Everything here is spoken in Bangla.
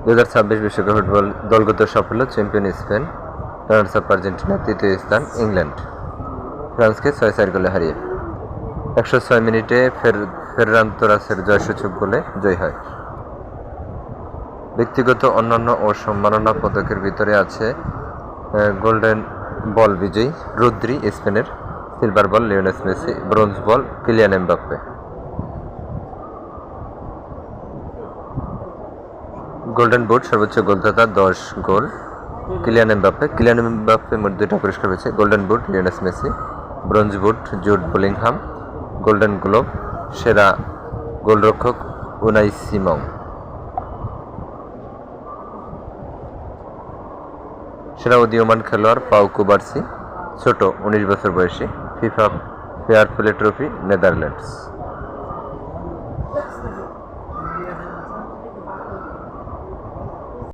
2026 বিশ্বকাপ ফুটবল দলগত সাফল্য champion Spain, runners up Argentina, তৃতীয় স্থান ইংল্যান্ড ফ্রান্সকে 6-4 গোলে হারিয়ে। 106 মিনিটে ফেররান তোরাসের জয়সূচক গোলে জয় হয়। ব্যক্তিগত অন্যান্য ও সম্মাননা পদকের ভিতরে আছে গোল্ডেন বল বিজয়ী রদ্রি স্পেনের, সিলভার বল Lionel Messi, bronze ball Kylian Mbappe. Golden boot সর্বোচ্চ গোলদাতা 10 গোল কিলিয়ান এমবাপ্পে মোট 2টা পুরস্কার পেয়েছে। Golden boot Lionel Messi, bronze boot Jude Bellingham, golden globe সেরা গোলরক্ষক উনাই সিমং। সেরা উদীয়মান খেলোয়াড় পাউ কুবার্সি, ছোট 19 বছর বয়সী, FIFA fair play trophy Netherlands.